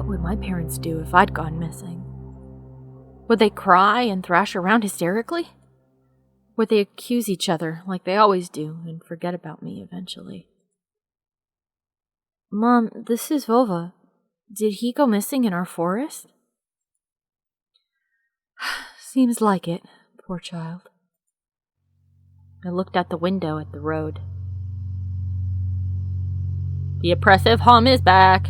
What would my parents do if I'd gone missing? Would they cry and thrash around hysterically? Would they accuse each other like they always do and forget about me eventually? Mom, this is Vova. Did he go missing in our forest? Seems like it, poor child. I looked out the window at the road. The oppressive hum is back.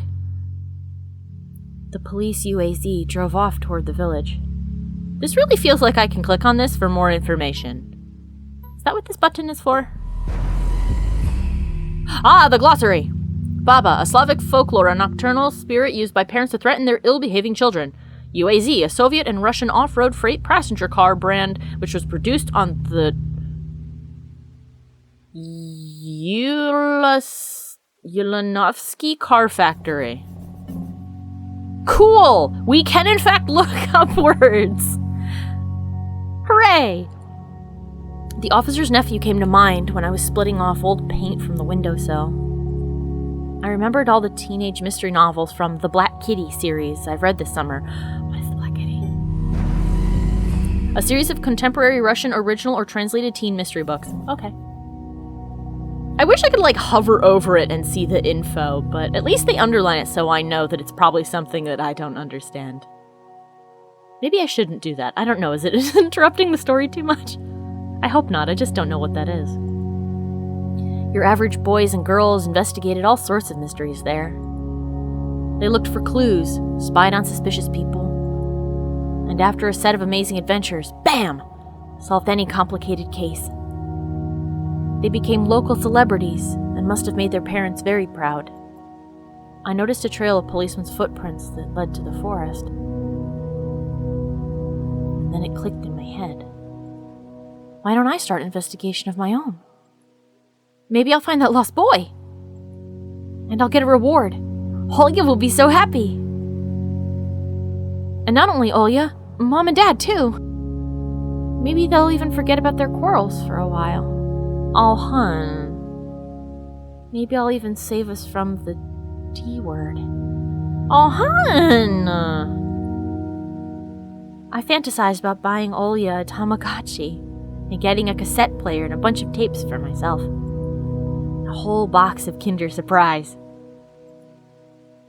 The police UAZ drove off toward the village. This really feels like I can click on this for more information. Is that what this button is for? Ah, the glossary! Baba, a Slavic folklore, a nocturnal spirit used by parents to threaten their ill-behaving children. UAZ, a Soviet and Russian off-road freight passenger car brand, which was produced on the Ulanovsky car factory. Cool! We can in fact look up words! Hooray! The officer's nephew came to mind when I was splitting off old paint from the windowsill. I remembered all the teenage mystery novels from the Black Kitty series I've read this summer. What is the Black Kitty? A series of contemporary Russian original or translated teen mystery books. Okay. I wish I could, hover over it and see the info, but at least they underline it so I know that it's probably something that I don't understand. Maybe I shouldn't do that. I don't know. Is it interrupting the story too much? I hope not. I just don't know what that is. Your average boys and girls investigated all sorts of mysteries there. They looked for clues, spied on suspicious people, and after a set of amazing adventures, bam! Solved any complicated case. They became local celebrities and must have made their parents very proud. I noticed a trail of policemen's footprints that led to the forest. And then it clicked in my head. Why don't I start an investigation of my own? Maybe I'll find that lost boy. And I'll get a reward. Olya will be so happy. And not only Olya, Mom and Dad too. Maybe they'll even forget about their quarrels for a while. Oh, hun. Maybe I'll even save us from the D word. Oh, hun! I fantasized about buying Olya a Tamagotchi and getting a cassette player and a bunch of tapes for myself. A whole box of Kinder Surprise.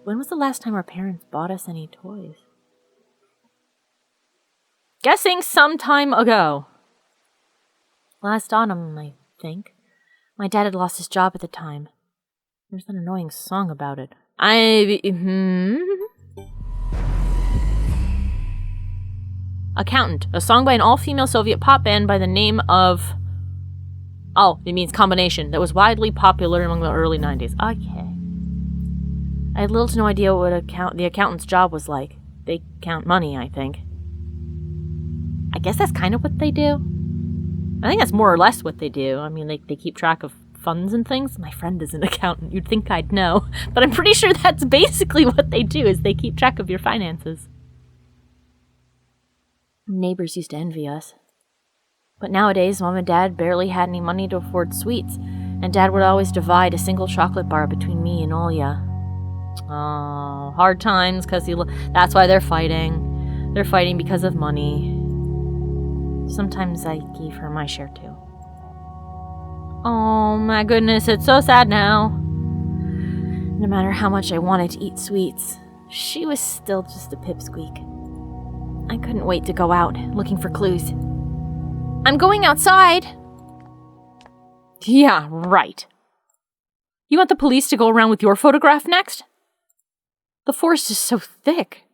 When was the last time our parents bought us any toys? Guessing some time ago. Last autumn, I think. My dad had lost his job at the time. There's an annoying song about it. Accountant, a song by an all-female Soviet pop band by the name of... Oh, it means combination. That was widely popular among the early 90s. Okay. I had little to no idea what the accountant's job was like. They count money, I think. I guess that's kind of what they do. I think that's more or less what they do. I mean, they keep track of funds and things. My friend is an accountant. You'd think I'd know. But I'm pretty sure that's basically what they do, is they keep track of your finances. Neighbors used to envy us. But nowadays, Mom and Dad barely had any money to afford sweets, and Dad would always divide a single chocolate bar between me and Olya. Oh, hard times, because that's why they're fighting. They're fighting because of money. Sometimes I gave her my share too. Oh my goodness, it's so sad now. No matter how much I wanted to eat sweets, she was still just a pipsqueak. I couldn't wait to go out looking for clues. I'm going outside! Yeah, right. You want the police to go around with your photograph next? The forest is so thick.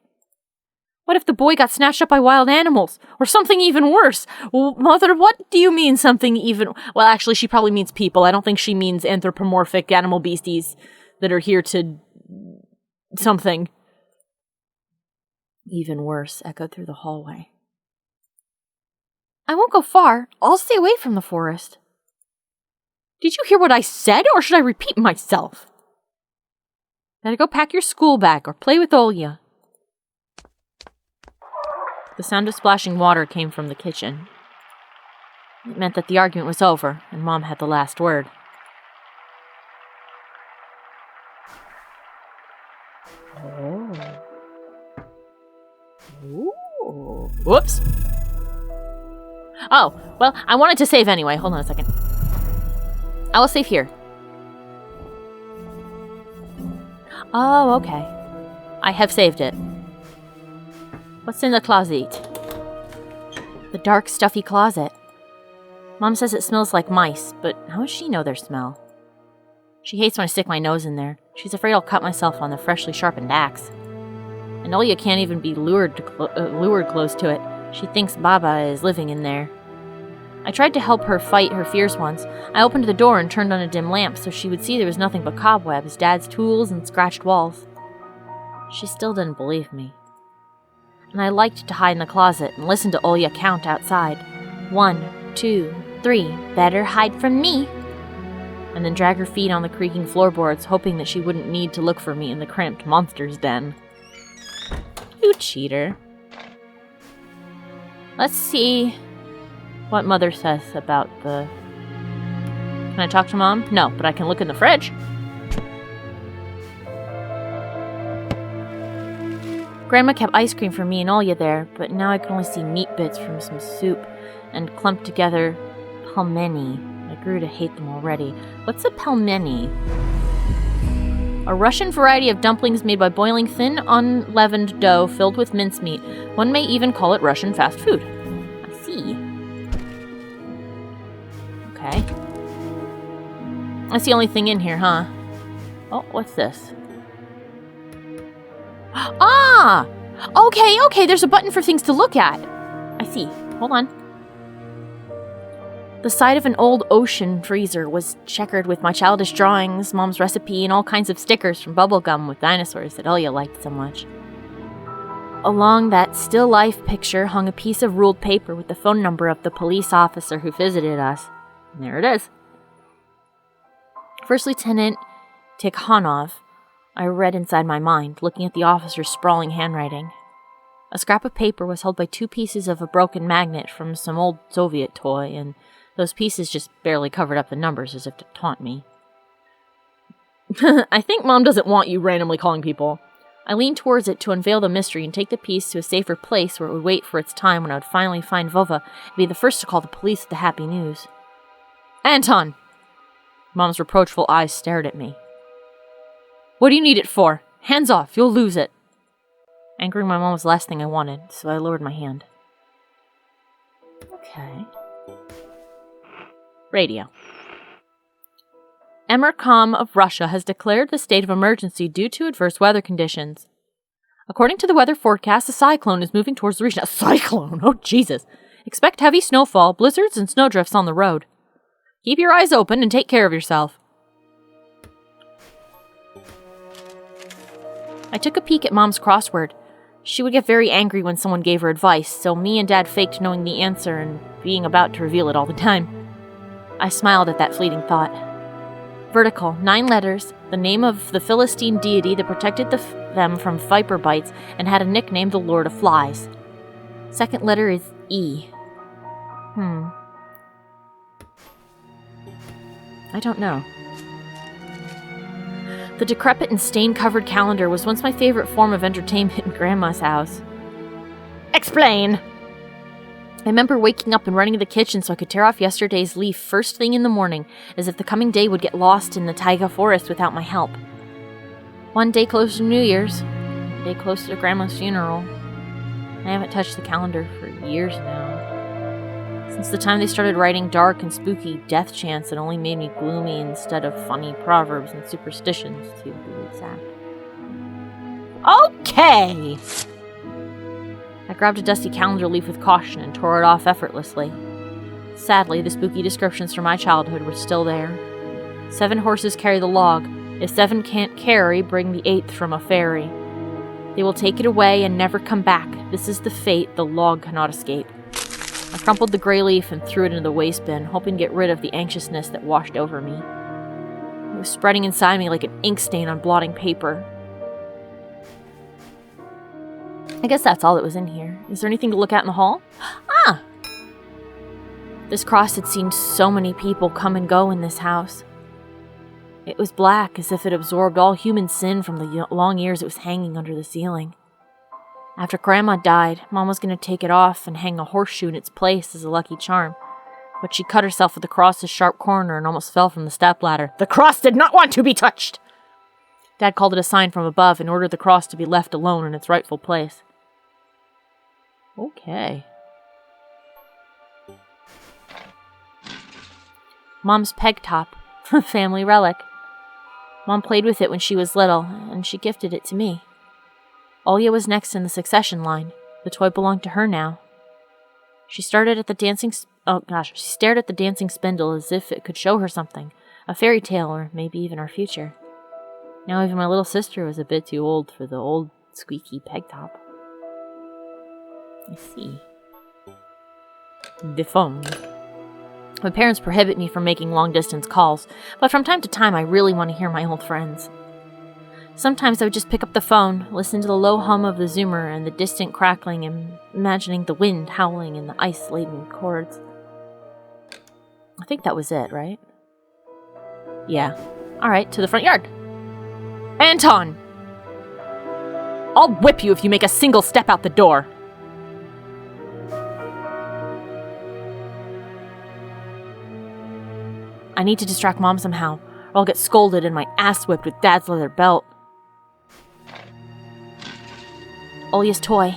What if the boy got snatched up by wild animals? Or something even worse? Well, Mother, what do you mean something even... Well, actually, she probably means people. I don't think she means anthropomorphic animal beasties that are here to... something. Even worse echoed through the hallway. I won't go far. I'll stay away from the forest. Did you hear what I said, or should I repeat myself? Better go pack your school bag or play with Olya. The sound of splashing water came from the kitchen. It meant that the argument was over, and Mom had the last word. Oh. Ooh. Whoops. Oh, well, I wanted to save anyway. Hold on a second. I will save here. Oh, okay. I have saved it. What's in the closet? The dark, stuffy closet. Mom says it smells like mice, but how does she know their smell? She hates when I stick my nose in there. She's afraid I'll cut myself on the freshly sharpened axe. And Olya can't even be lured close to it. She thinks Baba is living in there. I tried to help her fight her fears once. I opened the door and turned on a dim lamp so she would see there was nothing but cobwebs, Dad's tools, and scratched walls. She still didn't believe me. And I liked to hide in the closet and listen to Olya count outside. 1, 2, 3, better hide from me. And then drag her feet on the creaking floorboards, hoping that she wouldn't need to look for me in the cramped monster's den. You cheater. Let's see what Mother says about the... Can I talk to Mom? No, but I can look in the fridge. Grandma kept ice cream for me and Olya there, but now I can only see meat bits from some soup and clumped together pelmeni. I grew to hate them already. What's a pelmeni? A Russian variety of dumplings made by boiling thin, unleavened dough filled with mincemeat. One may even call it Russian fast food. I see. Okay. That's the only thing in here, huh? Oh, what's this? Ah! Okay, there's a button for things to look at. I see. Hold on. The side of an old ocean freezer was checkered with my childish drawings, Mom's recipe, and all kinds of stickers from bubblegum with dinosaurs that Olya liked so much. Along that still life picture hung a piece of ruled paper with the phone number of the police officer who visited us. And there it is. First Lieutenant Tikhonov, I read inside my mind, looking at the officer's sprawling handwriting. A scrap of paper was held by 2 pieces of a broken magnet from some old Soviet toy, and those pieces just barely covered up the numbers as if to taunt me. I think Mom doesn't want you randomly calling people. I leaned towards it to unveil the mystery and take the piece to a safer place where it would wait for its time when I would finally find Vova and be the first to call the police with the happy news. Anton! Mom's reproachful eyes stared at me. What do you need it for? Hands off, you'll lose it. Angering my mom was the last thing I wanted, so I lowered my hand. Okay. Radio. Emercom of Russia has declared the state of emergency due to adverse weather conditions. According to the weather forecast, a cyclone is moving towards the region. A cyclone? Oh, Jesus. Expect heavy snowfall, blizzards, and snowdrifts on the road. Keep your eyes open and take care of yourself. I took a peek at Mom's crossword. She would get very angry when someone gave her advice, so me and Dad faked knowing the answer and being about to reveal it all the time. I smiled at that fleeting thought. Vertical, 9 letters, the name of the Philistine deity that protected them from viper bites and had a nickname, the Lord of Flies. Second letter is E. I don't know. The decrepit and stain-covered calendar was once my favorite form of entertainment in Grandma's house. Explain! I remember waking up and running to the kitchen so I could tear off yesterday's leaf first thing in the morning, as if the coming day would get lost in the taiga forest without my help. One day closer to New Year's, one day closer to Grandma's funeral. I haven't touched the calendar for years now. Since the time they started writing dark and spooky death chants that only made me gloomy instead of funny proverbs and superstitions, to be exact. Okay! I grabbed a dusty calendar leaf with caution and tore it off effortlessly. Sadly, the spooky descriptions from my childhood were still there. 7 horses carry the log. If 7 can't carry, bring the 8th from a ferry. They will take it away and never come back. This is the fate the log cannot escape. I crumpled the gray leaf and threw it into the waste bin, hoping to get rid of the anxiousness that washed over me. It was spreading inside me like an ink stain on blotting paper. I guess that's all that was in here. Is there anything to look at in the hall? Ah! This cross had seen so many people come and go in this house. It was black, as if it absorbed all human sin from the long years it was hanging under the ceiling. After Grandma died, Mom was going to take it off and hang a horseshoe in its place as a lucky charm. But she cut herself at the cross's sharp corner and almost fell from the stepladder. The cross did not want to be touched! Dad called it a sign from above and ordered the cross to be left alone in its rightful place. Okay. Mom's peg top. Family relic. Mom played with it when she was little, and she gifted it to me. Olya was next in the succession line. The toy belonged to her now. She stared at the dancing spindle as if it could show her something, a fairy tale or maybe even our future. Now even my little sister was a bit too old for the old squeaky peg top. I see. The phone. My parents prohibit me from making long-distance calls, but from time to time I really want to hear my old friends. Sometimes I would just pick up the phone, listen to the low hum of the zoomer and the distant crackling, and imagining the wind howling in the ice-laden chords. I think that was it, right? Yeah. Alright, to the front yard. Anton! I'll whip you if you make a single step out the door. I need to distract Mom somehow, or I'll get scolded and my ass whipped with Dad's leather belt. Olya's toy.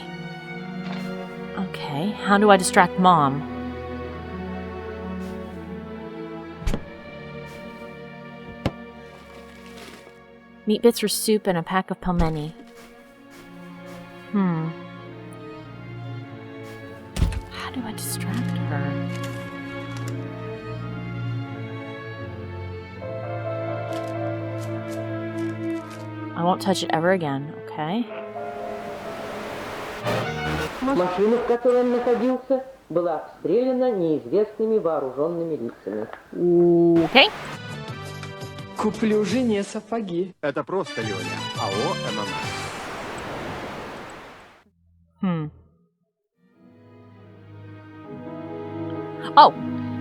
Okay, how do I distract Mom? Meat bits for soup and a pack of pelmeni. How do I distract her? I won't touch it ever again, okay? Машина, в которой он находился, была обстреляна неизвестными вооруженными лицами. Okay. Куплю жене сапоги. Это просто, Леня. АО ММС. Oh,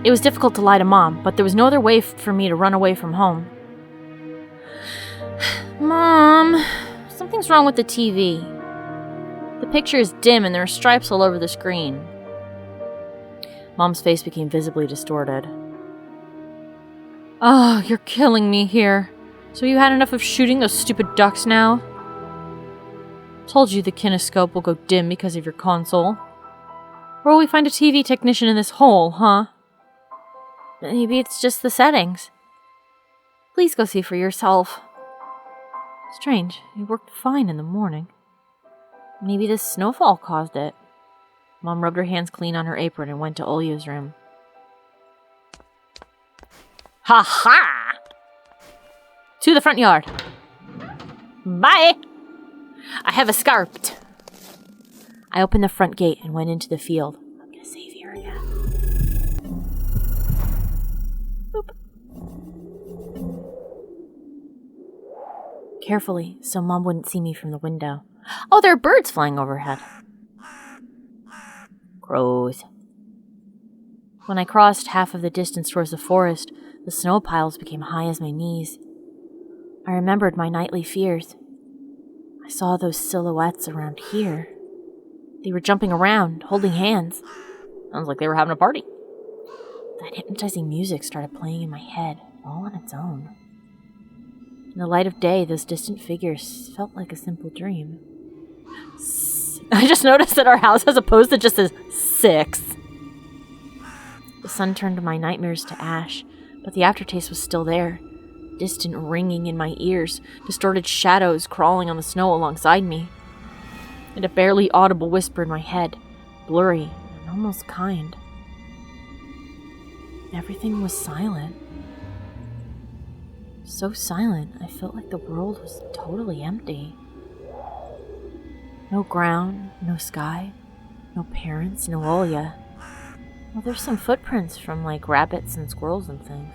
it was difficult to lie to Mom, but there was no other way for me to run away from home. Mom, something's wrong with the TV. The picture is dim and there are stripes all over the screen. Mom's face became visibly distorted. Oh, you're killing me here. So you had enough of shooting those stupid ducks now? Told you the kinescope will go dim because of your console. Where will we find a TV technician in this hole, huh? Maybe it's just the settings. Please go see for yourself. Strange, it worked fine in the morning. Maybe this snowfall caused it. Mom rubbed her hands clean on her apron and went to Olya's room. Ha-ha! To the front yard. Bye! I have escaped. I opened the front gate and went into the field. I'm gonna save here again. Boop. Carefully, so Mom wouldn't see me from the window. Oh, there are birds flying overhead. Crows. When I crossed half of the distance towards the forest, the snow piles became high as my knees. I remembered my nightly fears. I saw those silhouettes around here. They were jumping around, holding hands. Sounds like they were having a party. That hypnotizing music started playing in my head, all on its own. In the light of day, those distant figures felt like a simple dream. I just noticed that our house has a post that just says 6. The sun turned my nightmares to ash, but the aftertaste was still there. Distant ringing in my ears, distorted shadows crawling on the snow alongside me, and a barely audible whisper in my head, blurry and almost kind. Everything was silent. So silent, I felt like the world was totally empty. No ground, no sky, no parents, no Olya. Well, there's some footprints from, like, rabbits and squirrels and things.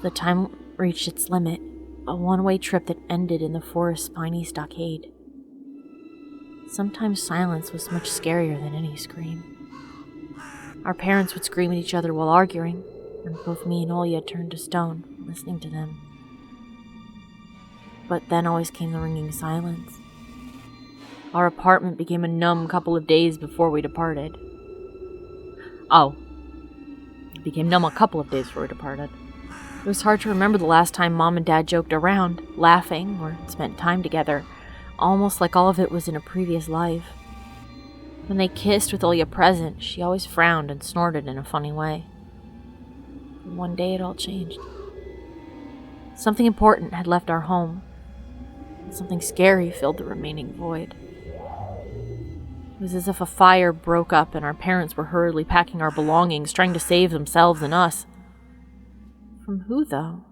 The time reached its limit, a one-way trip that ended in the forest's piney stockade. Sometimes silence was much scarier than any scream. Our parents would scream at each other while arguing, and both me and Olya turned to stone, listening to them. But then always came the ringing silence. Our apartment became a numb couple of days before we departed. Oh. It became numb a couple of days before we departed. It was hard to remember the last time Mom and Dad joked around, laughing, or spent time together, almost like all of it was in a previous life. When they kissed with Ilya present, she always frowned and snorted in a funny way. And one day it all changed. Something important had left our home, and something scary filled the remaining void. It was as if a fire broke up and our parents were hurriedly packing our belongings, trying to save themselves and us. From who, though?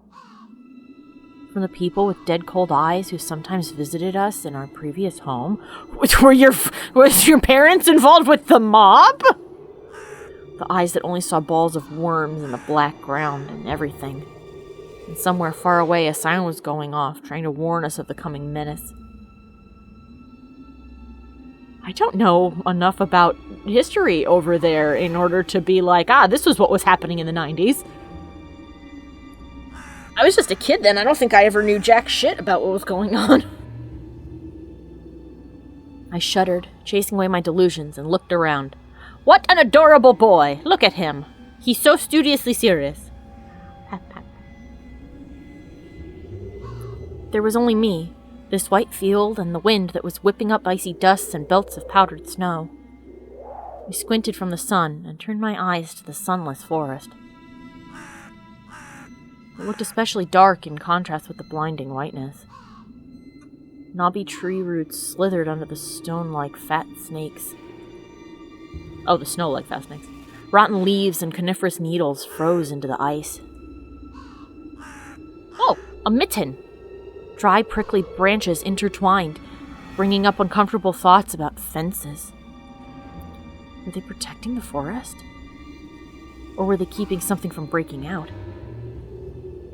From the people with dead cold eyes who sometimes visited us in our previous home? Was your parents involved with the mob? The eyes that only saw balls of worms in the black ground and everything. And somewhere far away a siren was going off, trying to warn us of the coming menace. I don't know enough about history over there in order to be like, this was what was happening in the 90s. I was just a kid then. I don't think I ever knew jack shit about what was going on. I shuddered, chasing away my delusions, and looked around. What an adorable boy! Look at him. He's so studiously serious. Pat, pat. There was only me, this white field, and the wind that was whipping up icy dusts and belts of powdered snow. I squinted from the sun and turned my eyes to the sunless forest. It looked especially dark in contrast with the blinding whiteness. Knobby tree roots slithered under the stone-like fat snakes. Oh, the snow-like fat snakes. Rotten leaves and coniferous needles froze into the ice. Oh, a mitten! Dry, prickly branches intertwined, bringing up uncomfortable thoughts about fences. Were they protecting the forest? Or were they keeping something from breaking out?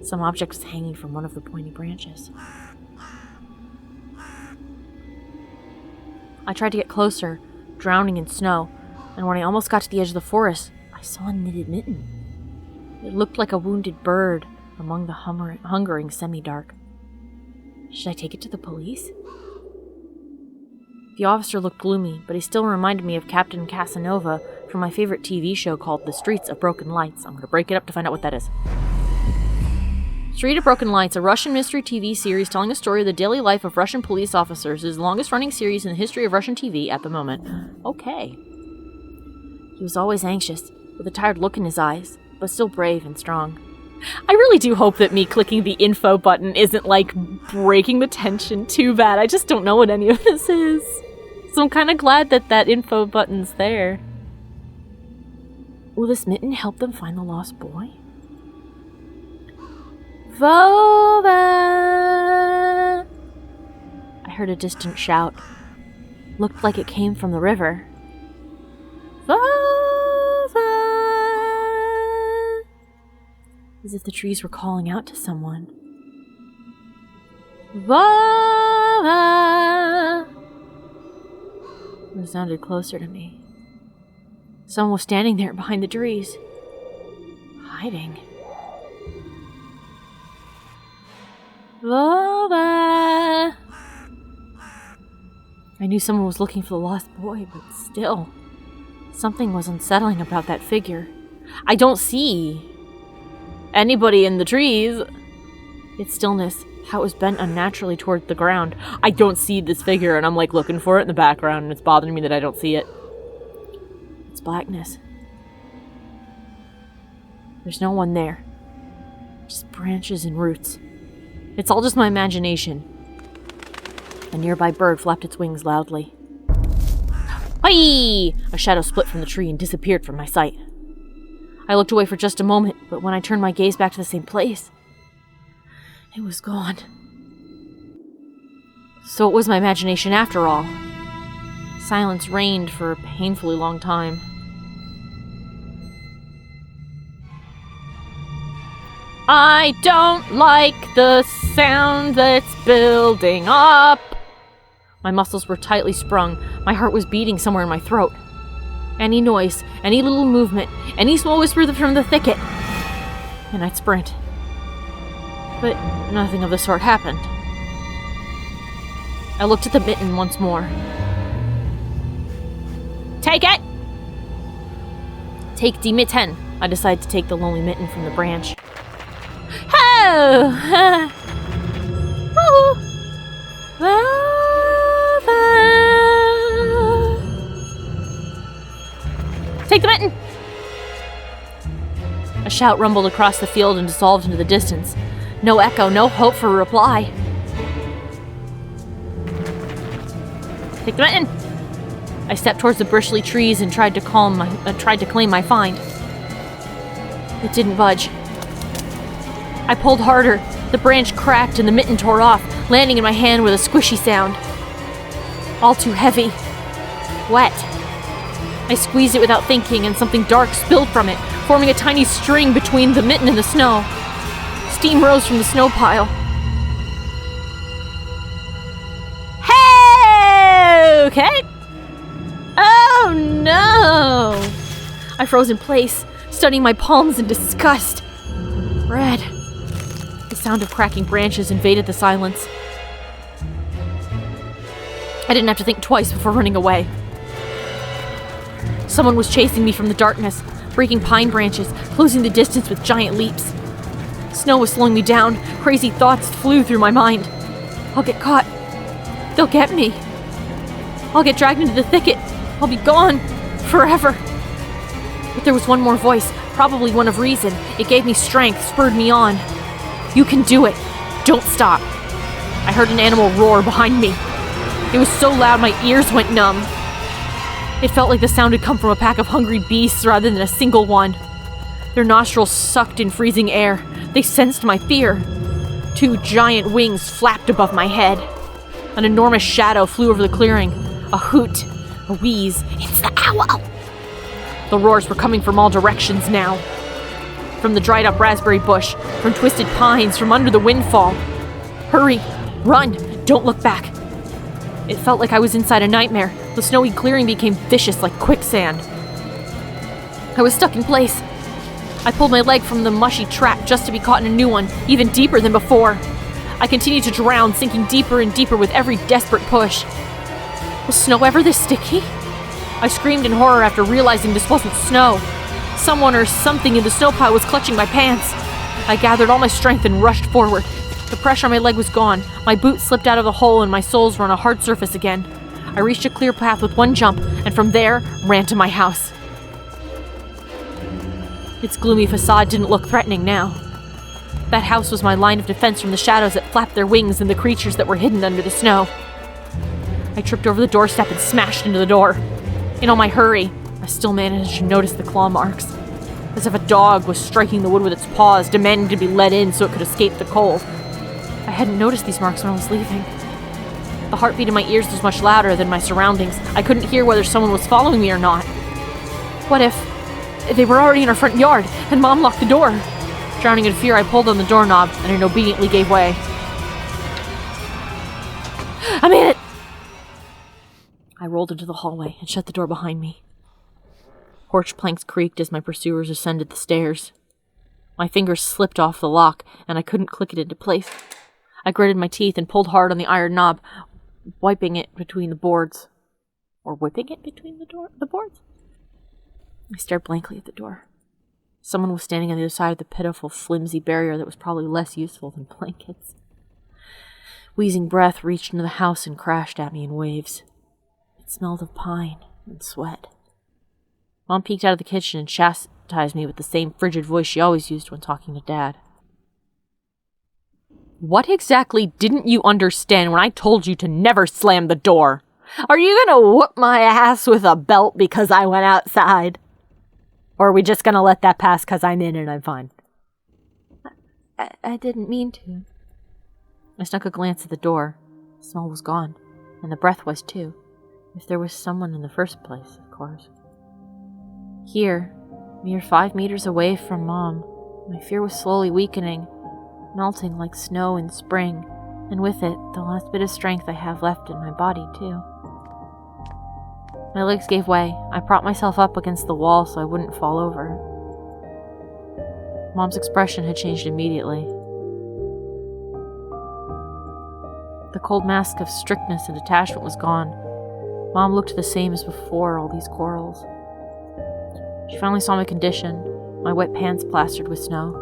Some object was hanging from one of the pointy branches. I tried to get closer, drowning in snow, and when I almost got to the edge of the forest, I saw a knitted mitten. It looked like a wounded bird among the hungering semi-dark. Should I take it to the police? The officer looked gloomy, but he still reminded me of Captain Casanova from my favorite TV show called The Streets of Broken Lights. I'm going to break it up to find out what that is. Street of Broken Lights, a Russian mystery TV series telling a story of the daily life of Russian police officers, is the longest-running series in the history of Russian TV at the moment. Okay. He was always anxious, with a tired look in his eyes, but still brave and strong. I really do hope that me clicking the info button isn't, breaking the tension too bad. I just don't know what any of this is. So I'm kind of glad that that info button's there. Will this mitten help them find the lost boy? Vova! I heard a distant shout. Looked like it came from the river. Vova! As if the trees were calling out to someone. Vova! It sounded closer to me. Someone was standing there behind the trees. Hiding. Vova! I knew someone was looking for the lost boy, but still, something was unsettling about that figure. I don't see anybody in the trees. Its stillness, how it was bent unnaturally toward the ground. I don't see this figure, and I'm looking for it in the background, and it's bothering me that I don't see it. It's blackness. There's no one there. Just branches and roots. It's all just my imagination. A nearby bird flapped its wings loudly. Hi! A shadow split from the tree and disappeared from my sight. I looked away for just a moment, but when I turned my gaze back to the same place, it was gone. So it was my imagination after all. Silence reigned for a painfully long time. I don't like the sound that's building up. My muscles were tightly sprung. My heart was beating somewhere in my throat. Any noise, any little movement, any small whisper from the thicket, and I'd sprint. But nothing of the sort happened. I looked at the mitten once more. Take it! Take die Mitten. I decide to take the lonely mitten from the branch. Oh! Take the mitten! A shout rumbled across the field and dissolved into the distance. No echo, no hope for a reply. Take the mitten! I stepped towards the bristly trees and tried to claim my find. It didn't budge. I pulled harder. The branch cracked and the mitten tore off, landing in my hand with a squishy sound. All too heavy. Wet. I squeezed it without thinking, and something dark spilled from it, forming a tiny string between the mitten and the snow. Steam rose from the snow pile. Hey! Okay. Oh no! I froze in place, studying my palms in disgust. Red. The sound of cracking branches invaded the silence. I didn't have to think twice before running away. Someone was chasing me from the darkness, breaking pine branches, closing the distance with giant leaps. Snow was slowing me down. Crazy thoughts flew through my mind. I'll get caught. They'll get me. I'll get dragged into the thicket. I'll be gone. Forever. But there was one more voice, probably one of reason. It gave me strength, spurred me on. You can do it. Don't stop. I heard an animal roar behind me. It was so loud my ears went numb. It felt like the sound had come from a pack of hungry beasts rather than a single one. Their nostrils sucked in freezing air. They sensed my fear. Two giant wings flapped above my head. An enormous shadow flew over the clearing. A hoot, a wheeze. It's the owl! The roars were coming from all directions now. From the dried-up raspberry bush, from twisted pines, from under the windfall. Hurry! Run! Don't look back! It felt like I was inside a nightmare. The snowy clearing became vicious like quicksand. I was stuck in place. I pulled my leg from the mushy trap just to be caught in a new one, even deeper than before. I continued to drown, sinking deeper and deeper with every desperate push. Was snow ever this sticky? I screamed in horror after realizing this wasn't snow. Someone or something in the snow pile was clutching my pants. I gathered all my strength and rushed forward. The pressure on my leg was gone. My boot slipped out of the hole and my soles were on a hard surface again. I reached a clear path with one jump, and from there, ran to my house. Its gloomy facade didn't look threatening now. That house was my line of defense from the shadows that flapped their wings and the creatures that were hidden under the snow. I tripped over the doorstep and smashed into the door. In all my hurry, I still managed to notice the claw marks, as if a dog was striking the wood with its paws, demanding to be let in so it could escape the cold. I hadn't noticed these marks when I was leaving. The heartbeat in my ears was much louder than my surroundings. I couldn't hear whether someone was following me or not. What if they were already in our front yard and Mom locked the door? Drowning in fear, I pulled on the doorknob and it obediently gave way. I made it! I rolled into the hallway and shut the door behind me. Porch planks creaked as my pursuers ascended the stairs. My fingers slipped off the lock and I couldn't click it into place. I gritted my teeth and pulled hard on the iron knob, wiping it between the boards. Or whipping it between the boards? I stared blankly at the door. Someone was standing on the other side of the pitiful, flimsy barrier that was probably less useful than blankets. Wheezing breath reached into the house and crashed at me in waves. It smelled of pine and sweat. Mom peeked out of the kitchen and chastised me with the same frigid voice she always used when talking to Dad. What exactly didn't you understand when I told you to never slam the door? Are you gonna whoop my ass with a belt because I went outside? Or are we just gonna let that pass because I'm in and I'm fine? I didn't mean to. I snuck a glance at the door. The smell was gone, and the breath was too. If there was someone in the first place, of course. Here, mere 5 meters away from Mom, my fear was slowly weakening, melting like snow in spring, and with it, the last bit of strength I have left in my body, too. My legs gave way. I propped myself up against the wall so I wouldn't fall over. Mom's expression had changed immediately. The cold mask of strictness and detachment was gone. Mom looked the same as before all these quarrels. She finally saw my condition, my wet pants plastered with snow.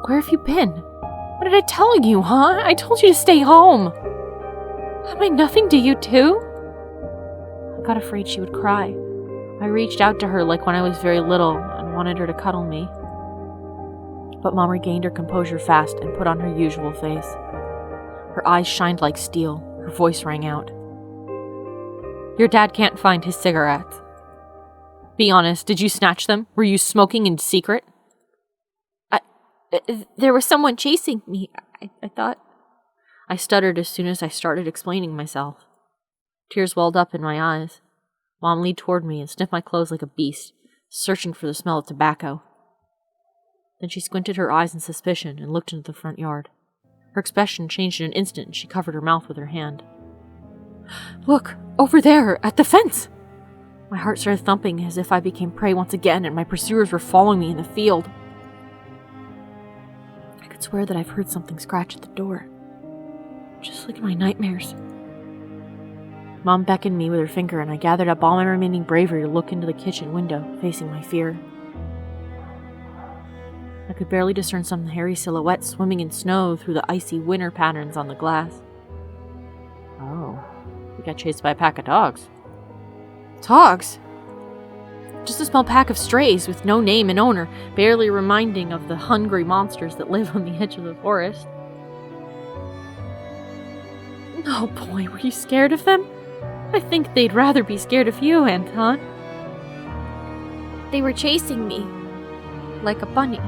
Where have you been? What did I tell you, huh? I told you to stay home. Am I nothing to you, too? I got afraid she would cry. I reached out to her like when I was very little and wanted her to cuddle me. But Mom regained her composure fast and put on her usual face. Her eyes shined like steel. Her voice rang out. Your dad can't find his cigarettes. Be honest, did you snatch them? Were you smoking in secret? There was someone chasing me. I thought... I stuttered as soon as I started explaining myself. Tears welled up in my eyes. Mom leaned toward me and sniffed my clothes like a beast, searching for the smell of tobacco. Then she squinted her eyes in suspicion and looked into the front yard. Her expression changed in an instant and she covered her mouth with her hand. Look, over there, at the fence! My heart started thumping as if I became prey once again and my pursuers were following me in the field. I could swear that I've heard something scratch at the door. Just like in my nightmares. Mom beckoned me with her finger and I gathered up all my remaining bravery to look into the kitchen window, facing my fear. I could barely discern some hairy silhouette swimming in snow through the icy winter patterns on the glass. Oh, we got chased by a pack of dogs. Dogs? Just a small pack of strays with no name and owner, barely reminding of the hungry monsters that live on the edge of the forest. Oh boy, were you scared of them? I think they'd rather be scared of you, Anton. They were chasing me. Like a bunny.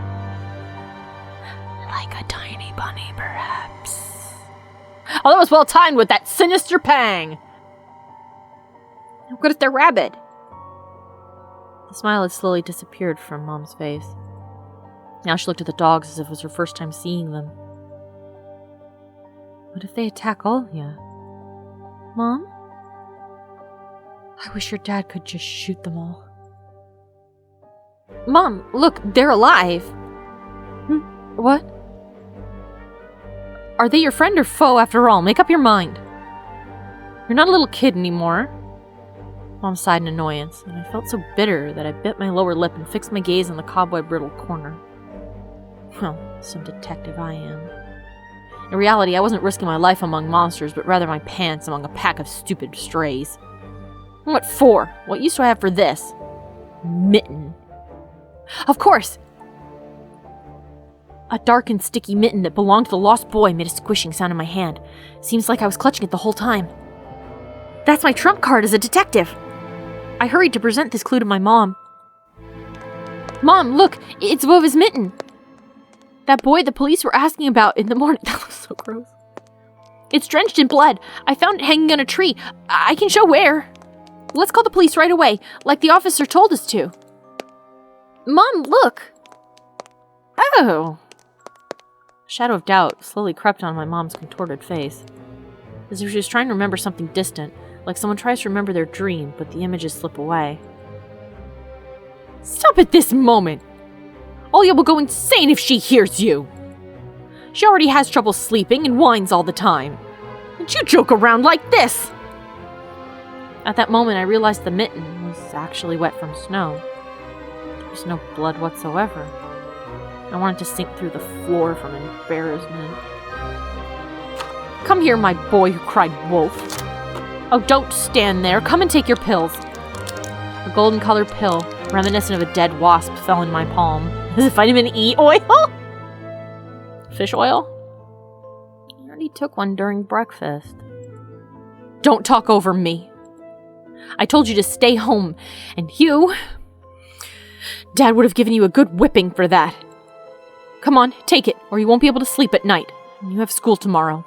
Like a tiny bunny, perhaps. Oh, that was well timed with that sinister pang! What if they're rabid? The smile had slowly disappeared from Mom's face. Now she looked at the dogs as if it was her first time seeing them. What if they attack all of you? Mom? I wish your dad could just shoot them all. Mom, look, they're alive! What? Are they your friend or foe after all? Make up your mind. You're not a little kid anymore. Mom sighed in annoyance, and I felt so bitter that I bit my lower lip and fixed my gaze on the cobweb-riddled corner. Well, some detective I am. In reality, I wasn't risking my life among monsters, but rather my pants among a pack of stupid strays. What for? What use do I have for this? Mitten. Of course! A dark and sticky mitten that belonged to the lost boy made a squishing sound in my hand. Seems like I was clutching it the whole time. That's my trump card as a detective! I hurried to present this clue to my mom. Mom, look! It's above his mitten! That boy the police were asking about in the morning. That was so gross. It's drenched in blood. I found it hanging on a tree. I can show where. Let's call the police right away, like the officer told us to. Mom, look! Oh! A shadow of doubt slowly crept on my mom's contorted face, as if she was trying to remember something distant, like someone tries to remember their dream, but the images slip away. Stop at this moment! Olya will go insane if she hears you! She already has trouble sleeping and whines all the time. And you joke around like this! At that moment, I realized the mitten was actually wet from snow. There was no blood whatsoever. I wanted to sink through the floor from embarrassment. Come here, my boy who cried wolf. Oh, don't stand there. Come and take your pills. A golden-colored pill, reminiscent of a dead wasp, fell in my palm. Is it vitamin E oil? Fish oil? I already took one during breakfast. Don't talk over me. I told you to stay home, and you... Dad would have given you a good whipping for that. Come on, take it, or you won't be able to sleep at night. And you have school tomorrow.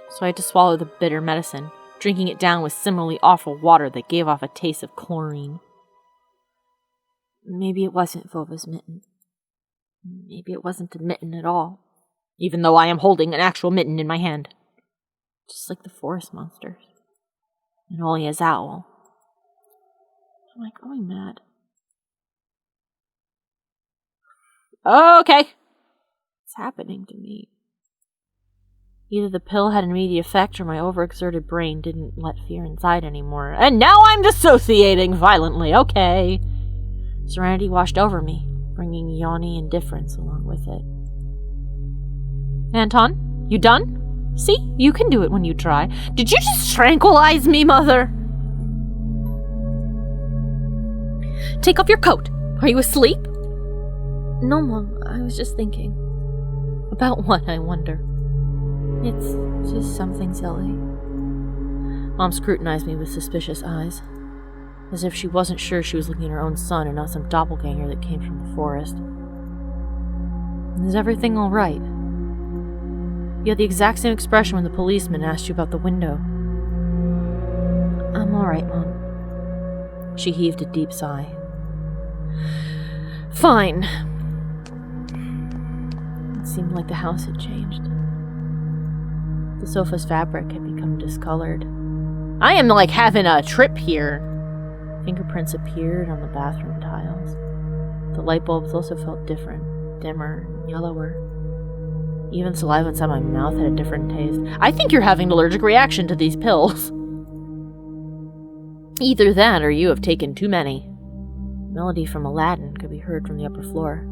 So I had to swallow the bitter medicine, drinking it down with similarly awful water that gave off a taste of chlorine. Maybe it wasn't Vova's mitten. Maybe it wasn't a mitten at all, even though I am holding an actual mitten in my hand. Just like the forest monsters. And Olya's owl. Am I going mad? Okay. What's happening to me? Either the pill had an immediate effect or my overexerted brain didn't let fear inside anymore. And now I'm dissociating violently, okay. Serenity washed over me, bringing yawny indifference along with it. Anton, you done? See, you can do it when you try. Did you just tranquilize me, Mother? Take off your coat. Are you asleep? No, Mom, I was just thinking. About what, I wonder? It's just something silly. Mom scrutinized me with suspicious eyes, as if she wasn't sure she was looking at her own son and not some doppelganger that came from the forest. Is everything all right? You had the exact same expression when the policeman asked you about the window. I'm all right, Mom. She heaved a deep sigh. Fine. It seemed like the house had changed. The sofa's fabric had become discolored. I am like having a trip here. Fingerprints appeared on the bathroom tiles. The light bulbs also felt different, dimmer, and yellower. Even saliva inside my mouth had a different taste. I think you're having an allergic reaction to these pills. Either that or you have taken too many. Melody from Aladdin could be heard from the upper floor.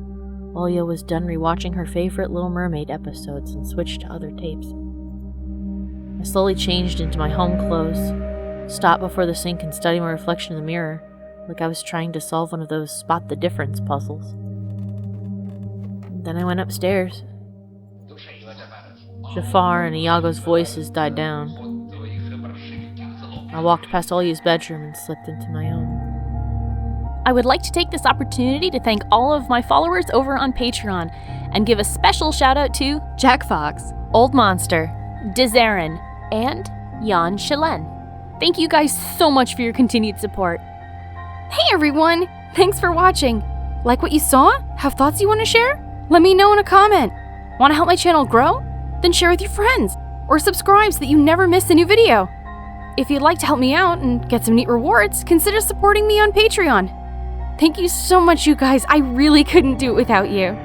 Olia was done rewatching her favorite Little Mermaid episodes and switched to other tapes. I slowly changed into my home clothes, stopped before the sink and studied my reflection in the mirror, like I was trying to solve one of those spot the difference puzzles. Then I went upstairs. Jafar and Iago's voices died down. I walked past Olia's bedroom and slipped into my own. I would like to take this opportunity to thank all of my followers over on Patreon and give a special shout out to Jack Fox, Old Monster, Dizarin, and Jan Chilen. Thank you guys so much for your continued support. Hey everyone! Thanks for watching. Like what you saw? Have thoughts you want to share? Let me know in a comment. Want to help my channel grow? Then share with your friends, or subscribe so that you never miss a new video. If you'd like to help me out and get some neat rewards, consider supporting me on Patreon. Thank you so much, you guys. I really couldn't do it without you.